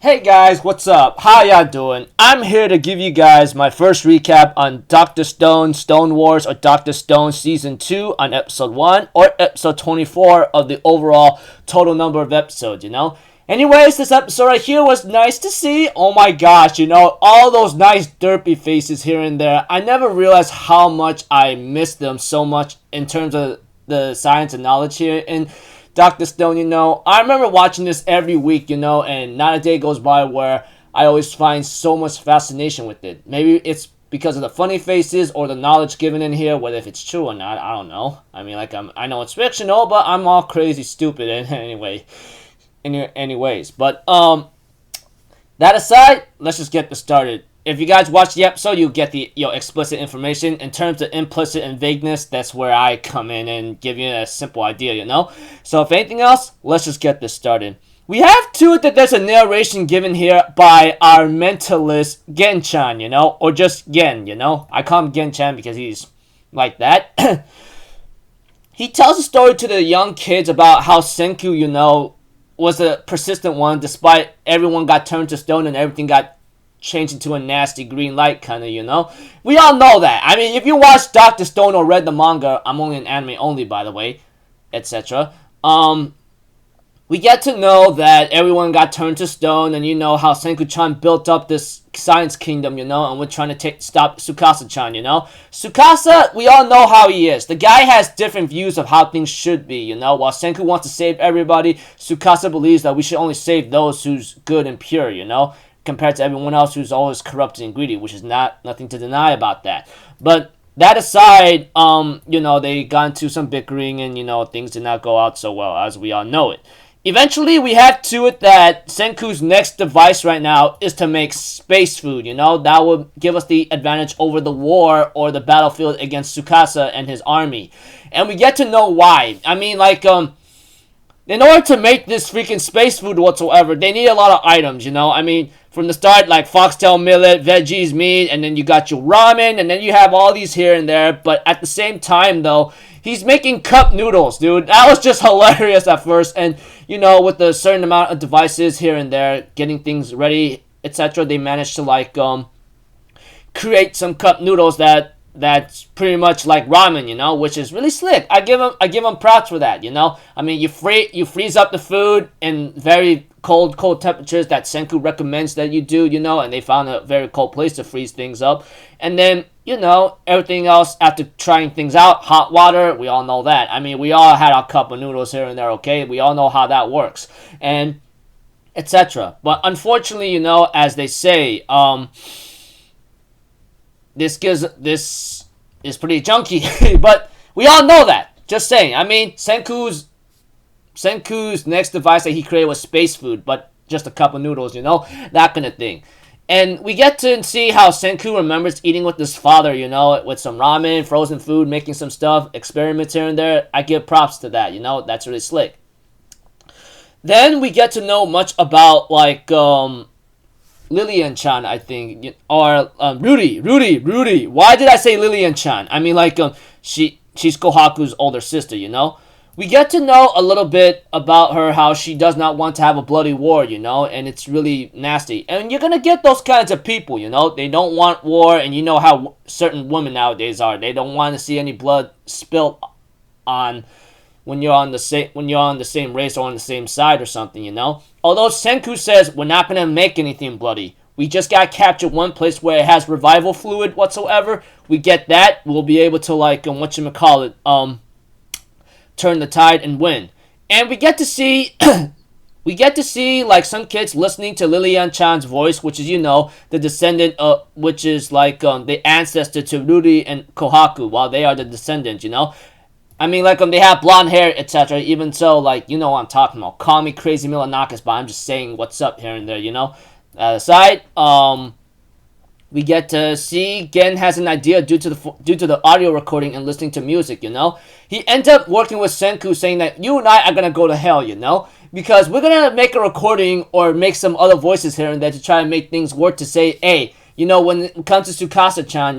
Hey guys, what's up? How y'all doing? I'm here to give you guys my first recap on Dr. Stone, Stone Wars, or Dr. Stone Season 2 on Episode 1, or Episode 24 of the overall total number of episodes, Anyways, this episode right here was nice to see. Oh my gosh, all those nice derpy faces here and there. I never realized how much I missed them so much in terms of the science and knowledge here in Dr. Stone, I remember watching this every week, and not a day goes by where I always find so much fascination with it. Maybe it's because of the funny faces or the knowledge given in here, whether if it's true or not, I don't know. I mean, I know it's fictional, but I'm all crazy stupid anyways. But, that aside, let's just get this started. If you guys watch the episode, you'll get the explicit information. In terms of implicit and vagueness, that's where I come in and give you a simple idea, So if anything else, let's just get this started. We have to it that there's a narration given here by our mentalist Gen-chan, or just Gen, I call him Gen-chan because he's like that. He tells a story to the young kids about how Senku, was a persistent one despite everyone got turned to stone and everything got changed into a nasty green light kind of, We all know that. I mean, if you watch Dr. Stone or read the manga, I'm only an anime only, by the way, etc. We get to know that everyone got turned to stone, and how Senku-chan built up this science kingdom, and we're trying to stop Tsukasa-chan, Tsukasa, we all know how he is. The guy has different views of how things should be, While Senku wants to save everybody, Tsukasa believes that we should only save those who's good and pure, compared to everyone else who's always corrupted and greedy, which is nothing to deny about that. But that aside, they got into some bickering and, things did not go out so well, as we all know it. Eventually, we have to it that Senku's next device right now is to make space food, That would give us the advantage over the war or the battlefield against Tsukasa and his army. And we get to know why. I mean, in order to make this freaking space food whatsoever, they need a lot of items, I mean, from the start, like foxtail millet, veggies, meat, and then you got your ramen, and then you have all these here and there. But at the same time, though, he's making cup noodles, dude. That was just hilarious at first. And, with a certain amount of devices here and there, getting things ready, etc., they managed to, create some cup noodles that's pretty much like ramen, which is really slick. I give him props for that, I mean, you freeze up the food in very cold temperatures that Senku recommends that you do, and they found a very cold place to freeze things up. And then, everything else after trying things out, hot water, we all know that. I mean, we all had our cup of noodles here and there, okay? We all know how that works. And etc. But unfortunately, as they say, this is pretty junky, but we all know that. Just saying. I mean, Senku's next device that he created was space food, but just a cup of noodles, that kind of thing. And we get to see how Senku remembers eating with his father, with some ramen, frozen food, making some stuff, experiments here and there. I give props to that, that's really slick. Then we get to know much about, Lillian-chan, I think, or Rudy. Why did I say Lillian-chan? I mean, she's Kohaku's older sister, We get to know a little bit about her, how she does not want to have a bloody war, and it's really nasty. And you're gonna get those kinds of people, They don't want war, and you know how certain women nowadays are. They don't want to see any blood spilt on when you're on the same race or on the same side or something, Although Senku says we're not gonna make anything bloody. We just gotta capture one place where it has revival fluid whatsoever. We get that, we'll be able to turn the tide and win. And we get to see some kids listening to Lillian-chan's voice, which is the descendant of, which is the ancestor to Rudy and Kohaku, while they are the descendants, I mean, they have blonde hair, etc. Even so, what I'm talking about. Call me crazy Milanakis, but I'm just saying what's up here and there, Aside, we get to see Gen has an idea due to the audio recording and listening to music, He ends up working with Senku, saying that you and I are gonna go to hell, Because we're gonna make a recording or make some other voices here and there to try and make things work to say, hey, when it comes to Tsukasa-chan,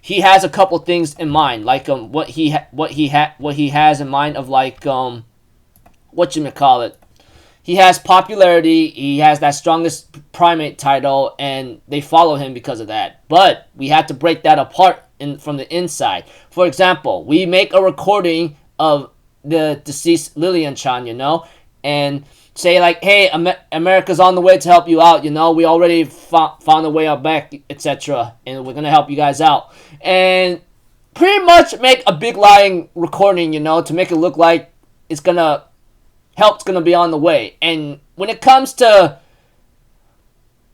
he has a couple things in mind, what he has in mind of he has popularity, he has that strongest primate title, and they follow him because of that. But we had to break that apart from the inside. For example, we make a recording of the deceased Lillian Chan, you know, and say like, hey, America's on the way to help you out, you know, we already found a way out back, etc., and we're gonna help you guys out. And pretty much make a big lying recording, you know, to make it look like help's gonna be on the way. And when it comes to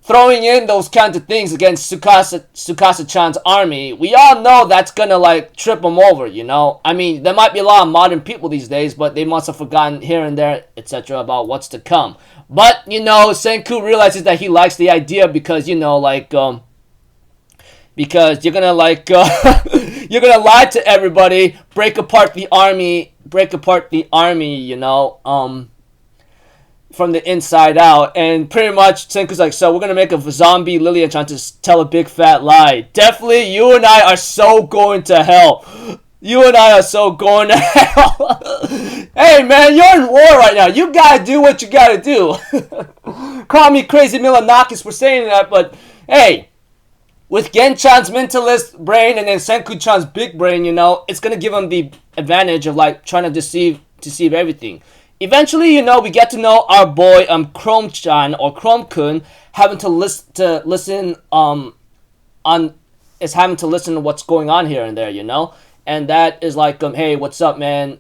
throwing in those kinds of things against Tsukasa-chan's army, we all know that's gonna like trip them over, you know. I mean, there might be a lot of modern people these days, but they must have forgotten here and there, etc., about what's to come. But you know, Senku realizes that he likes the idea because, you know, like because you're gonna like you're gonna lie to everybody, break apart the army, you know, from the inside out. And pretty much Senku's like, so we're gonna make a zombie Lillian trying to tell a big fat lie. Definitely, you and I are so going to hell. You and I are so going to hell. Hey man, you're in war right now. You gotta do what you gotta do. Call me crazy Milanakis for saying that, but hey, with Gen-chan's mentalist brain and then Senku-chan's big brain, you know, it's gonna give him the advantage of like trying to deceive everything. Eventually, you know, we get to know our boy Chrome-chan or Chrome-kun having to listen to what's going on here and there, you know, and that is like hey, what's up, man?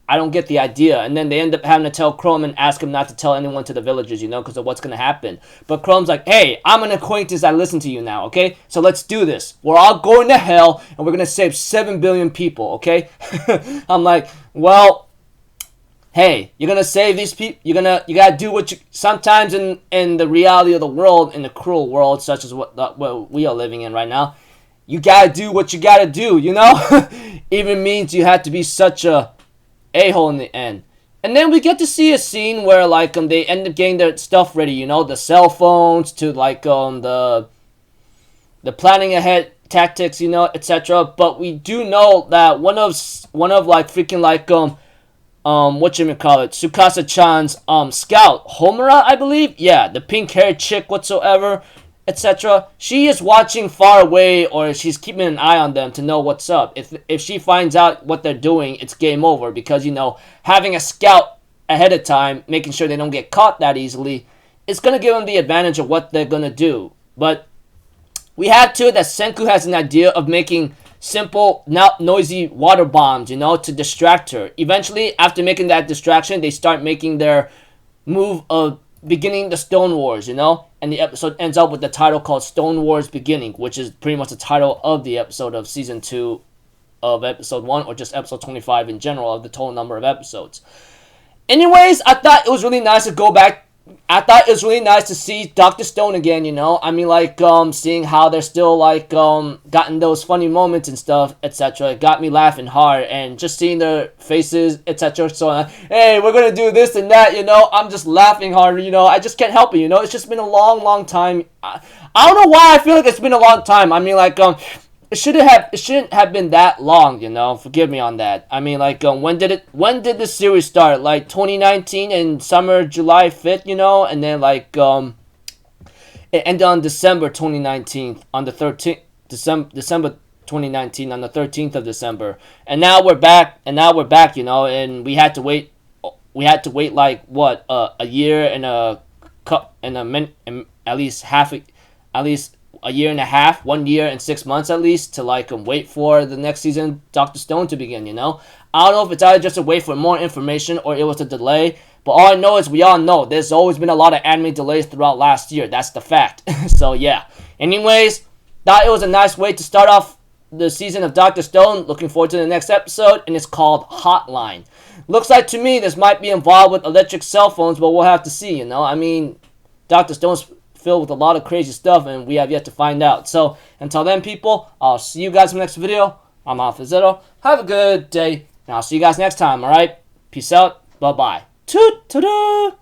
I don't get the idea. And then they end up having to tell Chrome and ask him not to tell anyone to the villagers, you know, because of what's going to happen. But Chrome's like, hey, I'm an acquaintance. I listen to you now, okay? So let's do this. We're all going to hell, and we're going to save 7 billion people, okay? I'm like, well, hey, you're going to save these people. You got to do what you... Sometimes in the reality of the world, in the cruel world, such as what we are living in right now, you got to do what you got to do, you know? Even means you have to be such a a-hole in the end. And then we get to see a scene where like they end up getting their stuff ready, you know, the cell phones to like the planning ahead tactics, you know, etc. But we do know that one of like freaking like whatchamacallit, Tsukasa-chan's scout, Homura, I believe, yeah, the pink-haired chick whatsoever, etc. She is watching far away, or she's keeping an eye on them to know what's up. If she finds out what they're doing, it's game over, because, you know, having a scout ahead of time, making sure they don't get caught that easily, it's going to give them the advantage of what they're going to do. But we have too that Senku has an idea of making simple, not noisy water bombs, you know, to distract her. Eventually, after making that distraction, they start making their move of beginning the Stone Wars, you know, and the episode ends up with the title called Stone Wars Beginning, which is pretty much the title of the episode of season 2 of episode 1, or just episode 25 in general of the total number of episodes. Anyways, I thought it was really nice to go back. I thought it was really nice to see Dr. Stone again, you know. I mean, like, seeing how they're still, like, gotten those funny moments and stuff, etc. It got me laughing hard, and just seeing their faces, etc. So, hey, we're gonna do this and that, you know. I'm just laughing hard, you know. I just can't help it, you know. It's just been a long, long time. I don't know why I feel like it's been a long time. I mean, like, it shouldn't have been that long, you know. Forgive me on that. I mean, like, when did this series start? Like 2019 in summer, July 5th, you know, and then like it ended on December 2019 on the 13th December 2019 on the 13th of December, and now we're back, you know, and we had to wait like what a year and at least a year and a half, 1 year and 6 months at least, to like wait for the next season Dr. Stone to begin, you know. I don't know if it's either just a wait for more information or it was a delay, but all I know is we all know there's always been a lot of anime delays throughout last year. That's the fact. So yeah. Anyways, thought it was a nice way to start off the season of Dr. Stone. Looking forward to the next episode, and it's called Hotline. Looks like to me this might be involved with electric cell phones, but we'll have to see, you know. I mean, Dr. Stone's filled with a lot of crazy stuff, and we have yet to find out. So until then, people, I'll see you guys in the next video. I'm Alpha Zero. Have a good day, and I'll see you guys next time. All right, peace out. Bye bye. Toot toot.